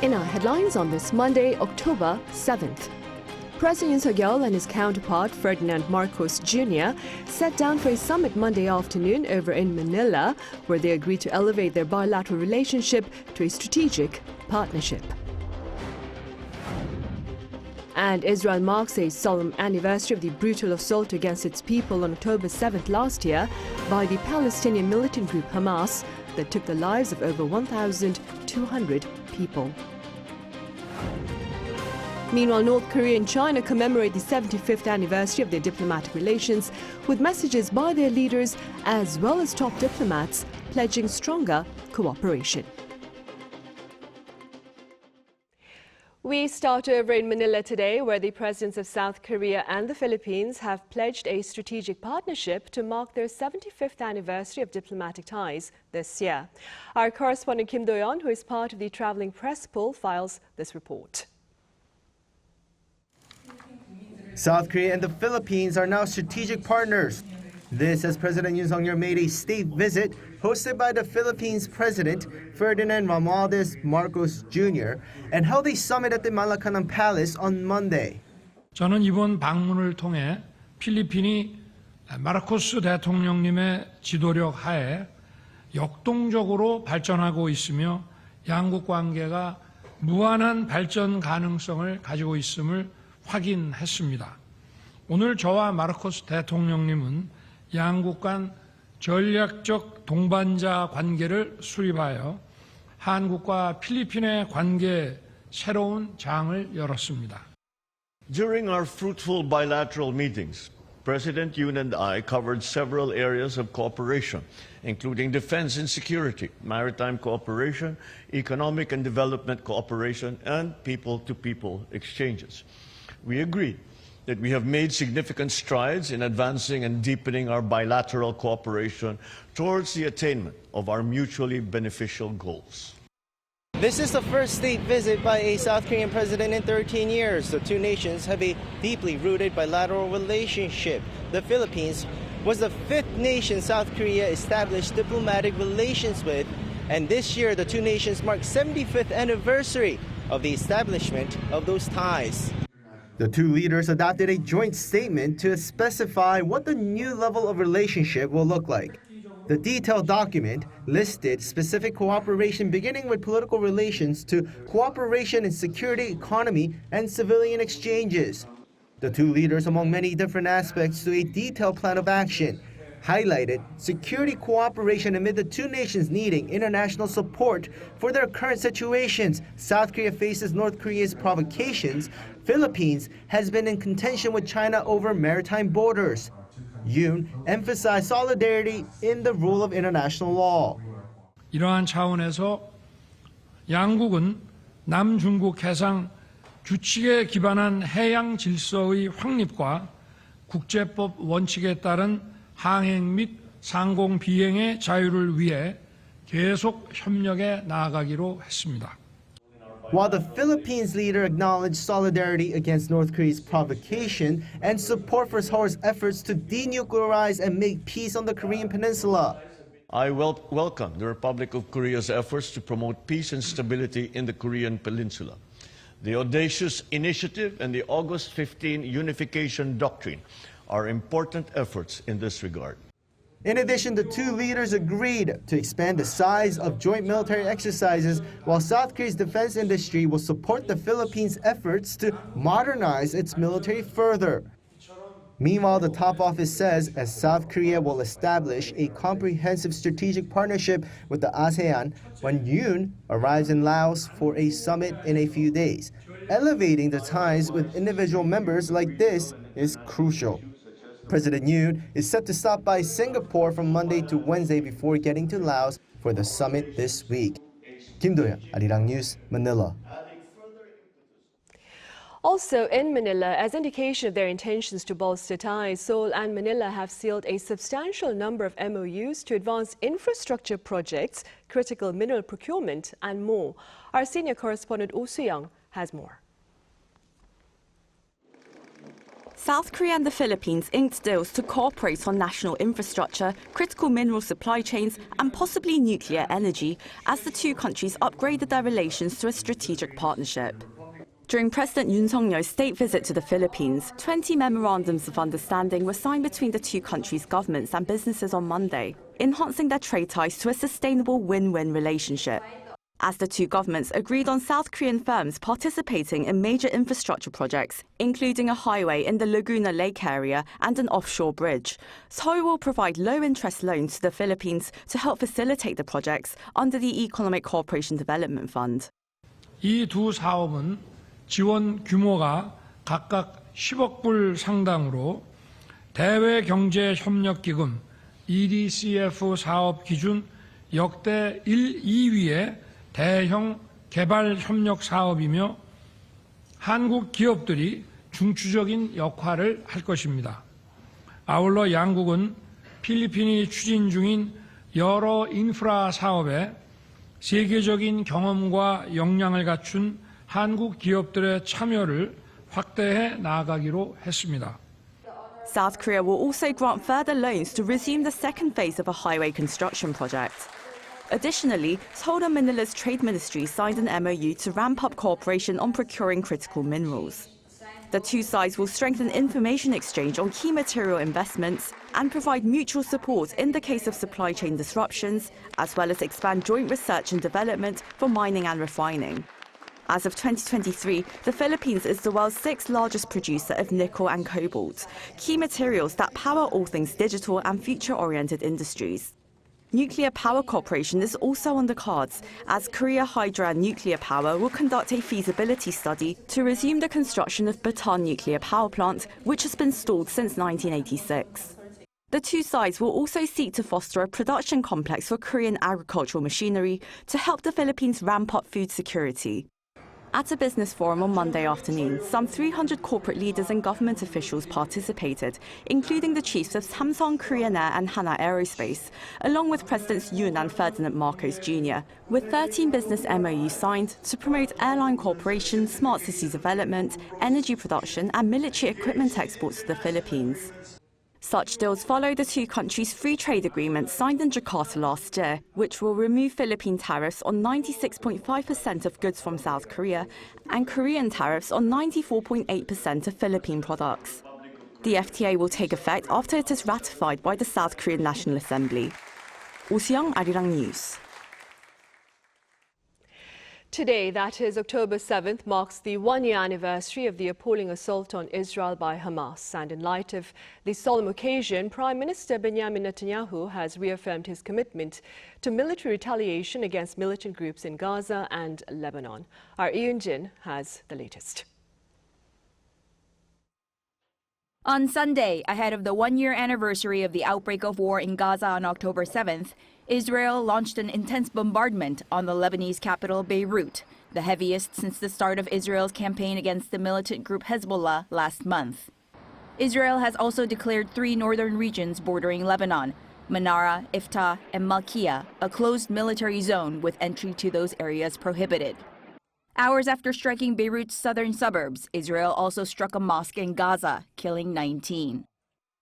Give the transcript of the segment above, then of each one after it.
In our headlines on this Monday, October 7th. President Yoon Suk-yeol and his counterpart Ferdinand Marcos Jr. sat down for a summit Monday afternoon over in Manila, where they agreed to elevate their bilateral relationship to a strategic partnership. And Israel marks a solemn anniversary of the brutal assault against its people on October 7th last year by the Palestinian militant group Hamas that took the lives of over 1,200 people. Meanwhile, North Korea and China commemorate the 75th anniversary of their diplomatic relations with messages by their leaders as well as top diplomats pledging stronger cooperation. We start over in Manila today, where the presidents of South Korea and the Philippines have pledged a strategic partnership to mark their 75th anniversary of diplomatic ties this year. Our correspondent Kim Do-yeon, who is part of the traveling press pool, files this report. South Korea and the Philippines are now strategic partners. This as President Yoon Suk-yeol made a state visit hosted by the Philippines President Ferdinand Marcos Jr. and held a summit at the Malacanang Palace on Monday. 저는 이번 방문을 통해 필리핀이 마르코스 대통령님의 지도력 하에 역동적으로 발전하고 있으며 양국 관계가 무한한 발전 가능성을 가지고 있음을 확인했습니다. 오늘 저와 마르코스 대통령님은 양국 간 전략적 동반자 관계를 수립하여 한국과 필리핀의 관계에 새로운 장을 열었습니다. During our fruitful bilateral meetings, President Yoon and I covered several areas of cooperation, including defense and security, maritime cooperation, economic and development cooperation, and people-to-people exchanges. We agree that we have made significant strides in advancing and deepening our bilateral cooperation towards the attainment of our mutually beneficial goals. This is the first state visit by a South Korean president in 13 years. The two nations have a deeply rooted bilateral relationship. The Philippines was the fifth nation South Korea established diplomatic relations with, and this year the two nations mark 75th anniversary of the establishment of those ties. The two leaders adopted a joint statement to specify what the new level of relationship will look like. The detailed document listed specific cooperation beginning with political relations to cooperation in security, economy, and civilian exchanges. The two leaders, among many different aspects to a detailed plan of action, highlighted security cooperation amid the two nations needing international support for their current situations. South Korea faces North Korea's provocations. Philippines has been in contention with China over maritime borders. Yoon emphasized solidarity in the rule of international law. 이러한 차원에서 양국은 남중국 해상 규칙에 기반한 해양 질서의 확립과 국제법 원칙에 따른 항행 및 상공 비행의 자유를 위해 계속 협력해 나아가기로 했습니다. While the Philippines leader acknowledged solidarity against North Korea's provocation and support for Seoul's efforts to denuclearize and make peace on the Korean peninsula. I welcome the Republic of Korea's efforts to promote peace and stability in the Korean peninsula. The audacious initiative and the August 15 unification doctrine are important efforts in this regard. In addition, the two leaders agreed to expand the size of joint military exercises, while South Korea's defense industry will support the Philippines' efforts to modernize its military further. Meanwhile, the top office says as South Korea will establish a comprehensive strategic partnership with the ASEAN when Yoon arrives in Laos for a summit in a few days. Elevating the ties with individual members like this is crucial. President Yoon is set to stop by Singapore from Monday to Wednesday before getting to Laos for the summit this week. Kim Do-yeon, Arirang News, Manila. Also in Manila, as indication of their intentions to bolster ties, Seoul and Manila have sealed a substantial number of MOUs to advance infrastructure projects, critical mineral procurement, and more. Our senior correspondent Oh Soo-young has more. South Korea and the Philippines inked deals to cooperate on national infrastructure, critical mineral supply chains, and possibly nuclear energy as the two countries upgraded their relations to a strategic partnership. During President Yoon's state visit to the Philippines, 20 memorandums of understanding were signed between the two countries' governments and businesses on Monday, enhancing their trade ties to a sustainable win-win relationship. As the two governments agreed on South Korean firms participating in major infrastructure projects, including a highway in the Laguna Lake area and an offshore bridge, Seoul will provide low-interest loans to the Philippines to help facilitate the projects under the Economic Cooperation Development Fund. 이 두 사업은 지원 규모가 각각 10억 불 상당으로 대외경제협력기금 EDCF 사업 기준 역대 1, 2위의 대형 개발협력 사업이며 한국 기업들이 중추적인 역할을 할 것입니다. 아울러 양국은 필리핀이 추진 중인 여러 인프라 사업에 세계적인 경험과 역량을 갖춘 한국 기업들의 참여를 확대해 나아가기로 했습니다. South Korea will also grant further loans to resume the second phase of a highway construction project. Additionally, Seoul and Manila's trade ministry signed an MOU to ramp up cooperation on procuring critical minerals. The two sides will strengthen information exchange on key material investments and provide mutual support in the case of supply chain disruptions, as well as expand joint research and development for mining and refining. As of 2023, the Philippines is the world's sixth largest producer of nickel and cobalt, key materials that power all things digital and future-oriented industries. Nuclear power cooperation is also on the cards, as Korea Hydro and Nuclear Power will conduct a feasibility study to resume the construction of Bataan nuclear power plant, which has been stalled since 1986. The two sides will also seek to foster a production complex for Korean agricultural machinery to help the Philippines ramp up food security. At a business forum on Monday afternoon, some 300 corporate leaders and government officials participated, including the chiefs of Samsung Korean Air and Hana Aerospace, along with Presidents Yoon and Ferdinand Marcos Jr., with 13 business MOUs signed to promote airline cooperation, smart city development, energy production and military equipment exports to the Philippines. Such deals follow the two countries' free trade agreement signed in Jakarta last year, which will remove Philippine tariffs on 96.5% of goods from South Korea and Korean tariffs on 94.8% of Philippine products. The FTA will take effect after it is ratified by the South Korean National Assembly. Hwaseong, Arirang News. Today, that is October 7th, marks the one-year anniversary of the appalling assault on Israel by Hamas. And in light of the solemn occasion, Prime Minister Benjamin Netanyahu has reaffirmed his commitment to military retaliation against militant groups in Gaza and Lebanon. Our Yoon has the latest. On Sunday, ahead of the one-year anniversary of the outbreak of war in Gaza on October 7th, Israel launched an intense bombardment on the Lebanese capital, Beirut, the heaviest since the start of Israel's campaign against the militant group Hezbollah last month. Israel has also declared 3 northern regions bordering Lebanon, Manara, Iftah, and Malkiya, a closed military zone with entry to those areas prohibited. Hours after striking Beirut's southern suburbs, Israel also struck a mosque in Gaza, killing 19.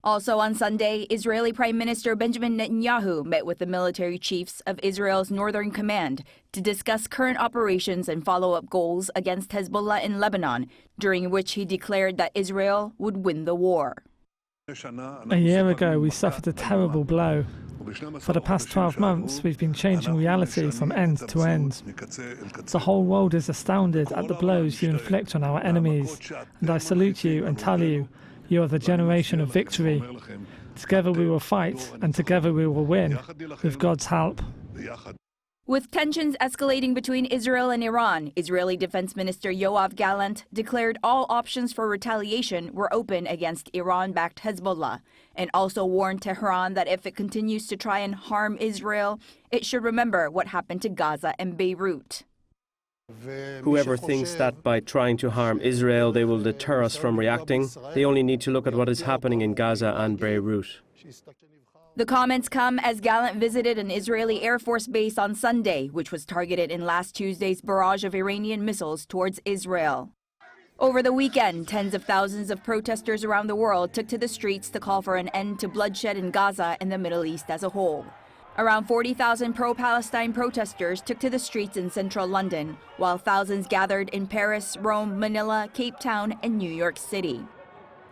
Also on Sunday, Israeli Prime Minister Benjamin Netanyahu met with the military chiefs of Israel's Northern Command to discuss current operations and follow-up goals against Hezbollah in Lebanon, during which he declared that Israel would win the war. A year ago, we suffered a terrible blow. For the past 12 months, we've been changing reality from end to end. The whole world is astounded at the blows you inflict on our enemies, and I salute you and tell you, you are the generation of victory. Together we will fight, and together we will win, with God's help. With tensions escalating between Israel and Iran, Israeli Defense Minister Yoav Gallant declared all options for retaliation were open against Iran-backed Hezbollah, and also warned Tehran that if it continues to try and harm Israel, it should remember what happened to Gaza and Beirut. Whoever thinks that by trying to harm Israel they will deter us from reacting, they only need to look at what is happening in Gaza and Beirut. The comments come as Gallant visited an Israeli Air Force base on Sunday, which was targeted in last Tuesday's barrage of Iranian missiles towards Israel. Over the weekend, tens of thousands of protesters around the world took to the streets to call for an end to bloodshed in Gaza and the Middle East as a whole. Around 40,000 pro-Palestine protesters took to the streets in central London, while thousands gathered in Paris, Rome, Manila, Cape Town, and New York City.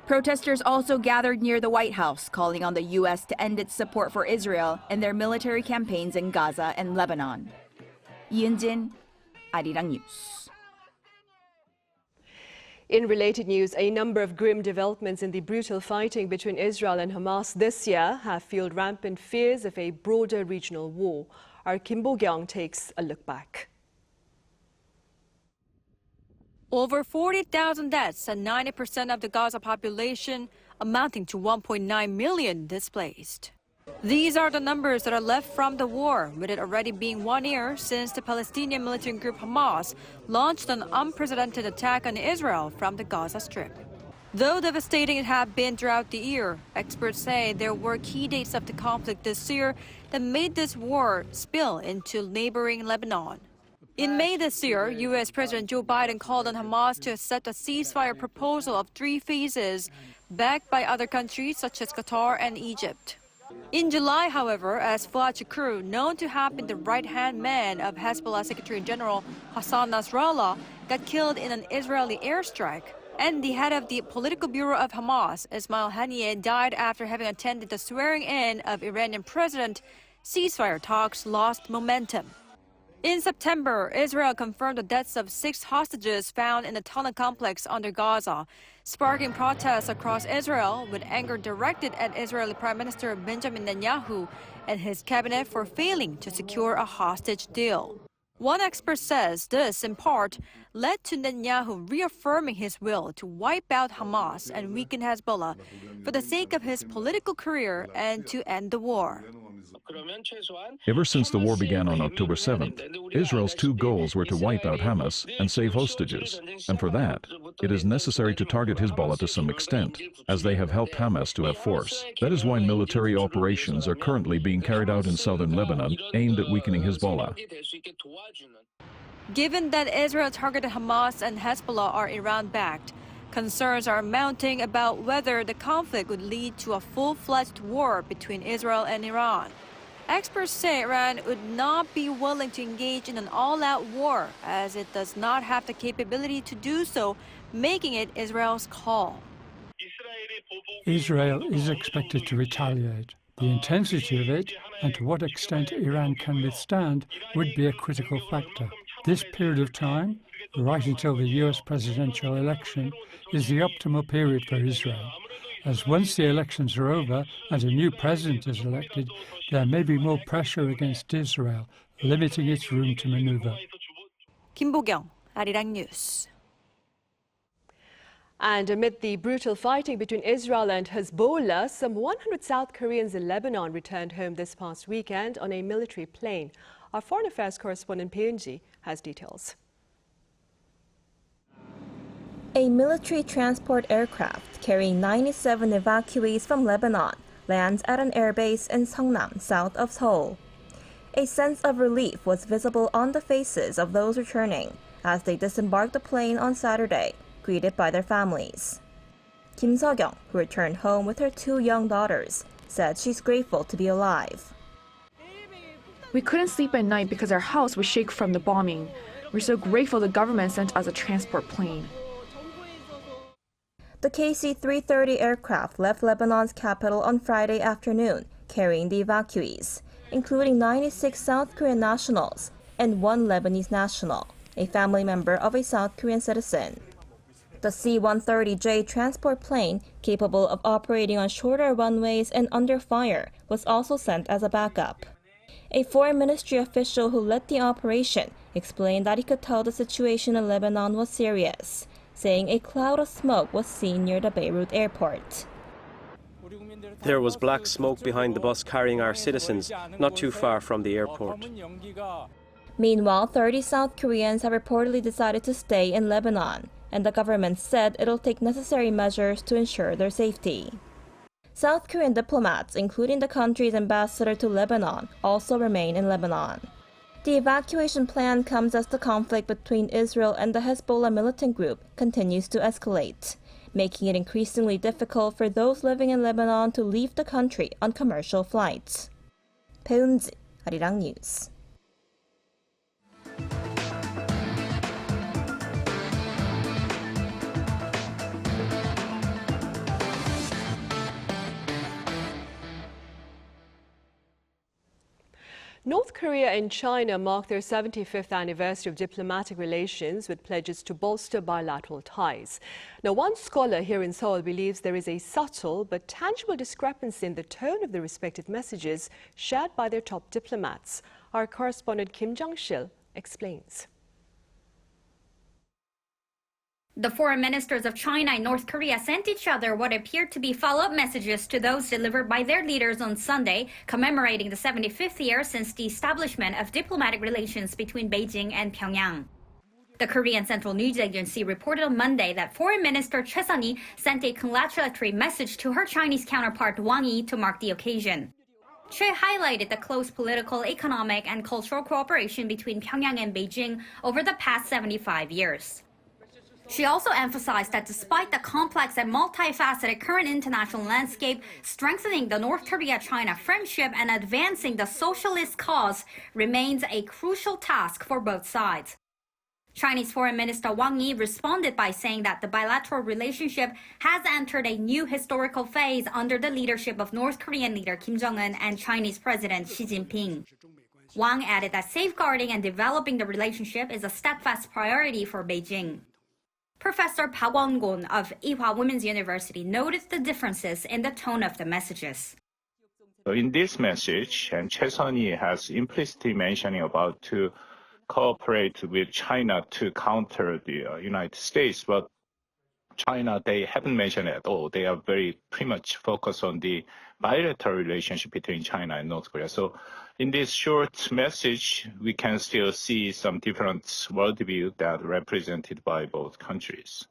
Protesters also gathered near the White House, calling on the U.S. to end its support for Israel and their military campaigns in Gaza and Lebanon. Yoon, Arirang News. In related news, a number of grim developments in the brutal fighting between Israel and Hamas this year have fueled rampant fears of a broader regional war. Our Kim Bo-kyung takes a look back. Over 40,000 deaths and 90% of the Gaza population, amounting to 1.9 million displaced. These are the numbers that are left from the war, with it already being 1 year since the Palestinian militant group Hamas launched an unprecedented attack on Israel from the Gaza Strip. Though devastating it had been throughout the year, experts say there were key dates of the conflict this year that made this war spill into neighboring Lebanon. In May this year, U.S. President Joe Biden called on Hamas to accept a ceasefire proposal of 3 phases, backed by other countries such as Qatar and Egypt. In July, however, as Fuad Shukr, known to have been the right-hand man of Hezbollah Secretary General Hassan Nasrallah, got killed in an Israeli airstrike, and the head of the political bureau of Hamas, Ismail Haniyeh, died after having attended the swearing-in of Iranian president, ceasefire talks lost momentum. In September, Israel confirmed the deaths of 6 hostages found in the tunnel complex under Gaza, sparking protests across Israel, with anger directed at Israeli Prime Minister Benjamin Netanyahu and his cabinet for failing to secure a hostage deal. One expert says this, in part, led to Netanyahu reaffirming his will to wipe out Hamas and weaken Hezbollah for the sake of his political career and to end the war. Ever since the war began on October 7th, Israel's 2 goals were to wipe out Hamas and save hostages. And for that, it is necessary to target Hezbollah to some extent, as they have helped Hamas to have force. That is why military operations are currently being carried out in southern Lebanon, aimed at weakening Hezbollah. Given that Israel targeted Hamas and Hezbollah are Iran-backed, concerns are mounting about whether the conflict would lead to a full-fledged war between Israel and Iran. Experts say Iran would not be willing to engage in an all-out war, as it does not have the capability to do so, making it Israel's call. Israel is expected to retaliate. The intensity of it and to what extent Iran can withstand would be a critical factor. This period of time, right until the US presidential election, is the optimal period for Israel, as once the elections are over and a new president is elected, there may be more pressure against Israel, limiting its room to maneuver. Kim Bo-kyung, Arirang News. And amid the brutal fighting between Israel and Hezbollah, some 100 South Koreans in Lebanon returned home this past weekend on a military plane. Our foreign affairs correspondent Pyunji has details. A military transport aircraft carrying 97 evacuees from Lebanon lands at an airbase in Seongnam, south of Seoul. A sense of relief was visible on the faces of those returning as they disembarked the plane on Saturday, greeted by their families. Kim So-kyung, who returned home with her 2 young daughters, said she's grateful to be alive. We couldn't sleep at night because our house was shaken from the bombing. We're so grateful the government sent us a transport plane. The KC-330 aircraft left Lebanon's capital on Friday afternoon, carrying the evacuees, including 96 South Korean nationals and 1 Lebanese national, a family member of a South Korean citizen. The C-130J transport plane, capable of operating on shorter runways and under fire, was also sent as a backup. A foreign ministry official who led the operation explained that he could tell the situation in Lebanon was serious, saying a cloud of smoke was seen near the Beirut airport. There was black smoke behind the bus carrying our citizens, not too far from the airport. Meanwhile, 30 South Koreans have reportedly decided to stay in Lebanon, and the government said it'll take necessary measures to ensure their safety. South Korean diplomats, including the country's ambassador to Lebanon, also remain in Lebanon. The evacuation plan comes as the conflict between Israel and the Hezbollah militant group continues to escalate, making it increasingly difficult for those living in Lebanon to leave the country on commercial flights. 배은지, Arirang News. North Korea and China mark their 75th anniversary of diplomatic relations with pledges to bolster bilateral ties. Now, one scholar here in Seoul believes there is a subtle but tangible discrepancy in the tone of the respective messages shared by their top diplomats. Our correspondent Kim Jong-sil explains. The foreign ministers of China and North Korea sent each other what appeared to be follow-up messages to those delivered by their leaders on Sunday, commemorating the 75th year since the establishment of diplomatic relations between Beijing and Pyongyang. The Korean Central News Agency reported on Monday that Foreign Minister Choi Sun-hee sent a congratulatory message to her Chinese counterpart Wang Yi to mark the occasion. Choi highlighted the close political, economic, and cultural cooperation between Pyongyang and Beijing over the past 75 years. She also emphasized that despite the complex and multifaceted current international landscape, strengthening the North Korea-China friendship and advancing the socialist cause remains a crucial task for both sides. Chinese Foreign Minister Wang Yi responded by saying that the bilateral relationship has entered a new historical phase under the leadership of North Korean leader Kim Jong-un and Chinese President Xi Jinping. Wang added that safeguarding and developing the relationship is a steadfast priority for Beijing. Professor Park Won-gon of Ewha Women's University noted the differences in the tone of the messages. In this message, and Choi Sun-hee has implicitly mentioning about to cooperate with China to counter the United States, but China, they haven't mentioned it at all. They are very pretty much focused on the bilateral relationship between China and North Korea. So in this short message, we can still see some different worldview that are represented by both countries.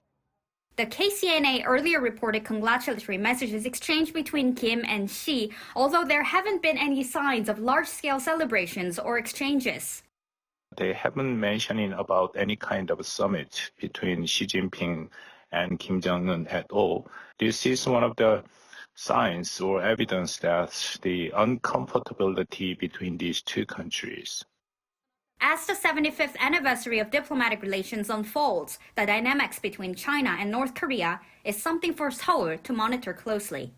The KCNA earlier reported congratulatory messages exchanged between Kim and Xi, although there haven't been any signs of large-scale celebrations or exchanges. They haven't mentioned about any kind of summit between Xi Jinping and Kim Jong-un at all. This is one of the signs or evidence that the uncomfortability between these two countries. As the 75th anniversary of diplomatic relations unfolds, the dynamics between China and North Korea is something for Seoul to monitor closely.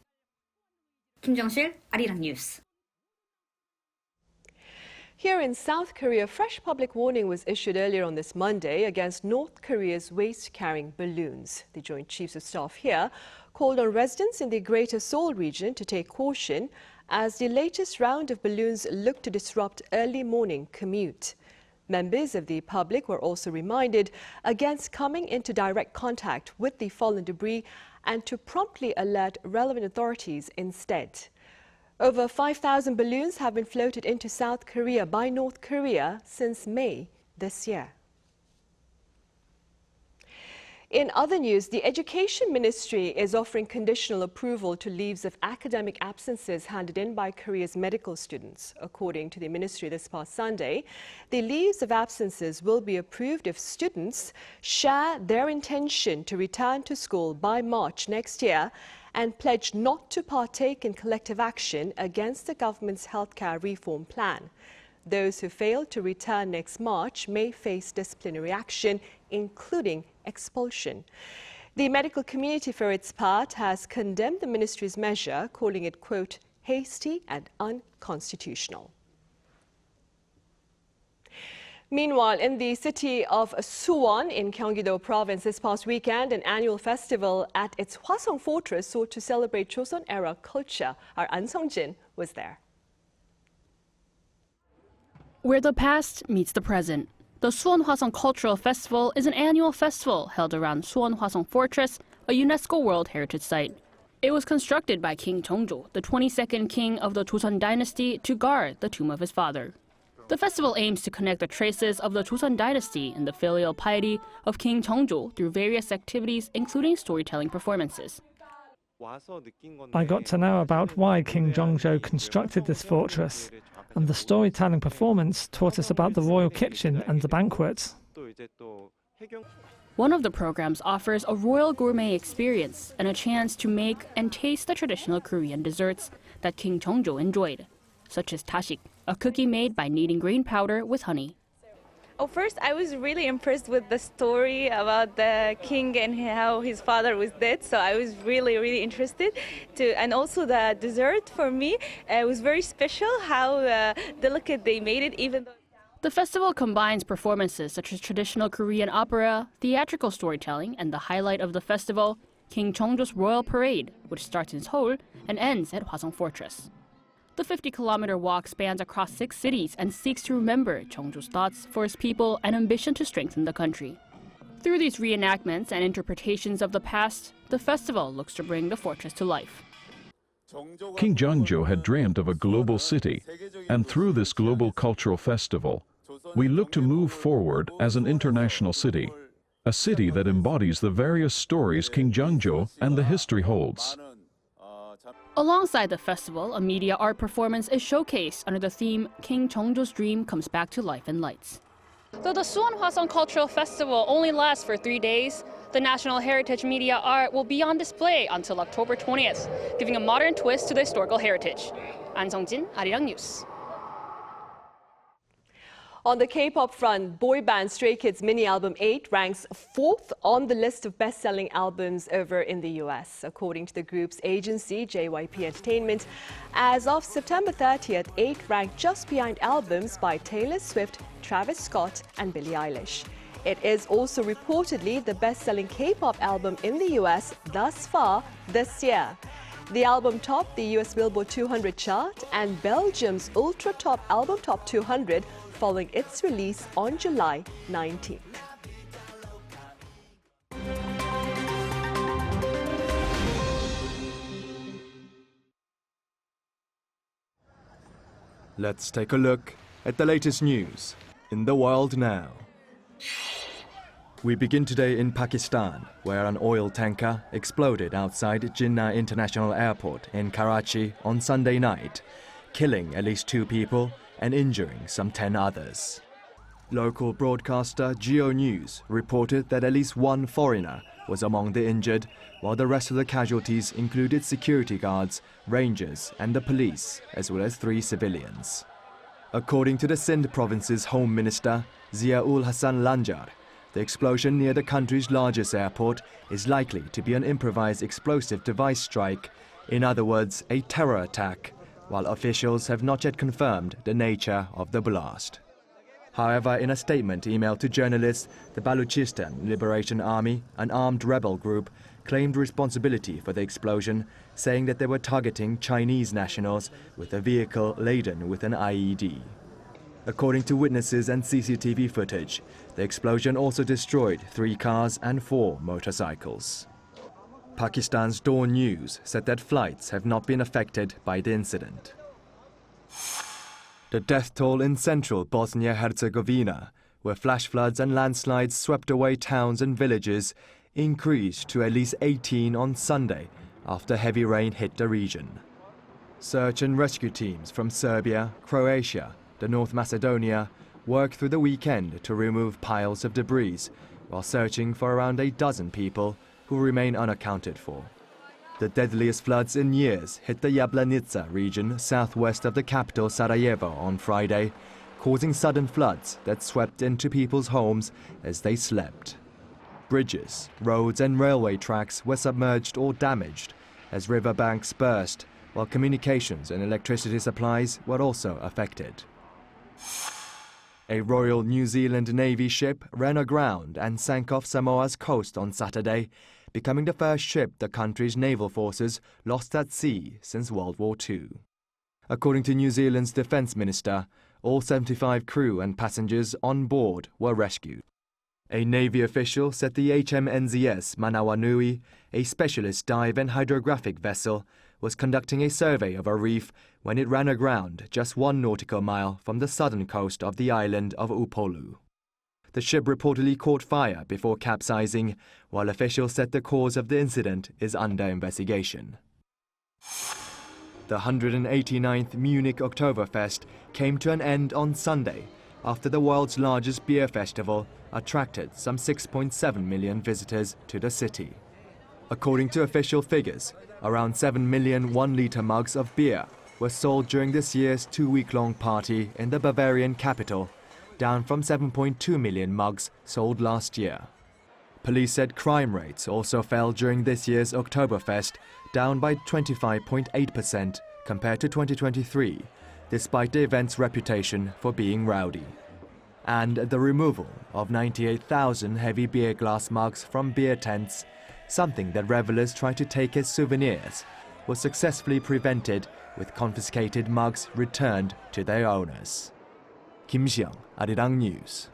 Kim Jong-sil, Arirang News. Here in South Korea, a fresh public warning was issued earlier on this Monday against North Korea's waste-carrying balloons. The Joint Chiefs of Staff here called on residents in the Greater Seoul region to take caution as the latest round of balloons look to disrupt early morning commute. Members of the public were also reminded against coming into direct contact with the fallen debris and to promptly alert relevant authorities instead. Over 5,000 balloons have been floated into South Korea by North Korea since May this year. In other news, the Education Ministry is offering conditional approval to leaves of academic absences handed in by Korea's medical students. According to the ministry this past Sunday, the leaves of absences will be approved if students share their intention to return to school by March next year and pledge not to partake in collective action against the government's healthcare reform plan. Those who fail to return next March may face disciplinary action, including expulsion. The medical community, for its part, has condemned the ministry's measure, calling it, quote, hasty and unconstitutional. Meanwhile, in the city of Suwon in Gyeonggi-do province this past weekend, an annual festival at its Hwaseong fortress sought to celebrate Joseon-era culture. Our An Sung-jin was there. Where the past meets the present. The Suwon Hwaseong Cultural Festival is an annual festival held around Suwon Hwaseong Fortress, a UNESCO World Heritage Site. It was constructed by King Cheongjo, the 22nd king of the Joseon dynasty, to guard the tomb of his father. The festival aims to connect the traces of the Joseon dynasty and the filial piety of King Cheongjo through various activities, including storytelling performances. I got to know about why King Jongjo constructed this fortress, and the storytelling performance taught us about the royal kitchen and the banquets. One of the programs offers a royal gourmet experience and a chance to make and taste the traditional Korean desserts that King Jongjo enjoyed, such as tashik, a cookie made by kneading grain powder with honey. Oh, first, I was really impressed with the story about the king and how his father was dead. So I was really interested and also the dessert for me was very special. How delicate they made it, even though. The festival combines performances such as traditional Korean opera, theatrical storytelling, and the highlight of the festival, King Jongjo's Royal Parade, which starts in Seoul and ends at Hwaseong Fortress. The 50-kilometer walk spans across 6 cities and seeks to remember Jongjo's thoughts for his people and ambition to strengthen the country. Through these reenactments and interpretations of the past, the festival looks to bring the fortress to life. King Jongjo had dreamt of a global city, and through this global cultural festival, we look to move forward as an international city, a city that embodies the various stories King Jongjo and the history holds. Alongside the festival, a media art performance is showcased under the theme King Jongjo's Dream Comes Back to Life in Lights. Though the Suwon Hwaseong Cultural Festival only lasts for 3 days, the National Heritage Media Art will be on display until October 20th, giving a modern twist to the historical heritage. An Sung-jin, Arirang News. On the K-pop front, boy band Stray Kids' mini album 8 ranks 4th on the list of best-selling albums over in the US, according to the group's agency, JYP Entertainment. As of September 30th, 8 ranked just behind albums by Taylor Swift, Travis Scott and Billie Eilish. It is also reportedly the best-selling K-pop album in the US thus far this year. The album topped the US Billboard 200 chart and Belgium's Ultra Top Album Top 200 following its release on July 19th. Let's take a look at the latest news in the world now. We begin today in Pakistan, where an oil tanker exploded outside Jinnah International Airport in Karachi on Sunday night, killing at least 2 people and injuring some 10 others. Local broadcaster Geo News reported that at least 1 foreigner was among the injured, while the rest of the casualties included security guards, rangers and the police, as well as 3 civilians. According to the Sindh province's Home Minister, Zia-ul Hassan Lanjar, the explosion near the country's largest airport is likely to be an improvised explosive device strike, in other words, a terror attack, while officials have not yet confirmed the nature of the blast. However, in a statement emailed to journalists, the Baluchistan Liberation Army, an armed rebel group, claimed responsibility for the explosion, saying that they were targeting Chinese nationals with a vehicle laden with an IED. According to witnesses and CCTV footage, the explosion also destroyed 3 cars and 4 motorcycles. Pakistan's Dawn News said that flights have not been affected by the incident. The death toll in central Bosnia-Herzegovina, where flash floods and landslides swept away towns and villages, increased to at least 18 on Sunday after heavy rain hit the region. Search and rescue teams from Serbia, Croatia, the North Macedonia worked through the weekend to remove piles of debris, while searching for around a dozen people who remain unaccounted for. The deadliest floods in years hit the Jablanica region southwest of the capital Sarajevo on Friday, causing sudden floods that swept into people's homes as they slept. Bridges, roads and railway tracks were submerged or damaged as riverbanks burst, while communications and electricity supplies were also affected. A Royal New Zealand Navy ship ran aground and sank off Samoa's coast on Saturday, becoming the first ship the country's naval forces lost at sea since World War II. According to New Zealand's Defence Minister, all 75 crew and passengers on board were rescued. A Navy official said the HMNZS Manawanui, a specialist dive and hydrographic vessel, was conducting a survey of a reef when it ran aground just 1 nautical mile from the southern coast of the island of Upolu. The ship reportedly caught fire before capsizing, while officials said the cause of the incident is under investigation. The 189th Munich Oktoberfest came to an end on Sunday after the world's largest beer festival attracted some 6.7 million visitors to the city. According to official figures, around 7 million 1-liter mugs of beer were sold during this year's 2-week-long party in the Bavarian capital, down from 7.2 million mugs sold last year. Police said crime rates also fell during this year's Oktoberfest, down by 25.8% compared to 2023, despite the event's reputation for being rowdy. And the removal of 98,000 heavy beer glass mugs from beer tents, something that revelers tried to take as souvenirs, was successfully prevented with confiscated mugs returned to their owners. Kim Xiang, Arirang News.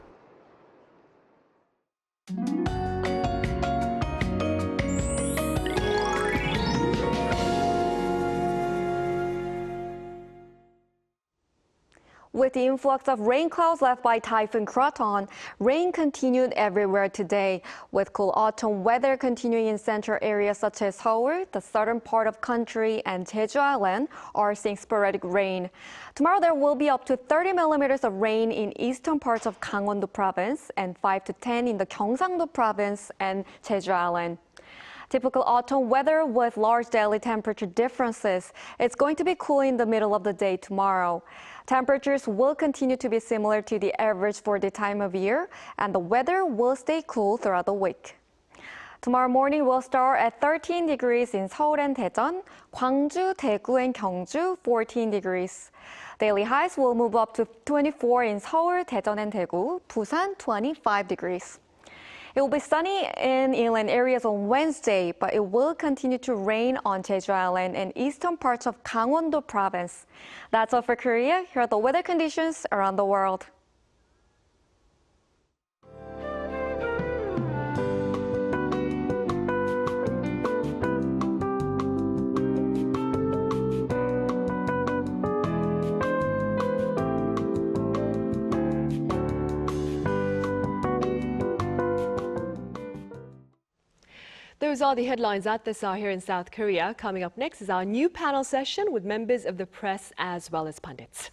With the influx of rain clouds left by Typhoon Kraton, rain continued everywhere today, with cool autumn weather continuing in central areas such as Seoul, the southern part of country, and Jeju Island are seeing sporadic rain. Tomorrow there will be up to 30 millimeters of rain in eastern parts of Gangwon-do province and 5 to 10 in the Gyeongsang-do province and Jeju Island. Typical autumn weather with large daily temperature differences. It's going to be cool in the middle of the day tomorrow. Temperatures will continue to be similar to the average for the time of year, and the weather will stay cool throughout the week. Tomorrow morning will start at 13 degrees in Seoul and Daejeon, Gwangju, Daegu, and Gyeongju, 14 degrees. Daily highs will move up to 24 in Seoul, Daejeon, and Daegu, Busan, 25 degrees. It will be sunny in inland areas on Wednesday, but it will continue to rain on Jeju Island and eastern parts of Gangwon-do province. That's all for Korea. Here are the weather conditions around the world. Those are the headlines at this hour here in South Korea. Coming up next is our new panel session with members of the press as well as pundits.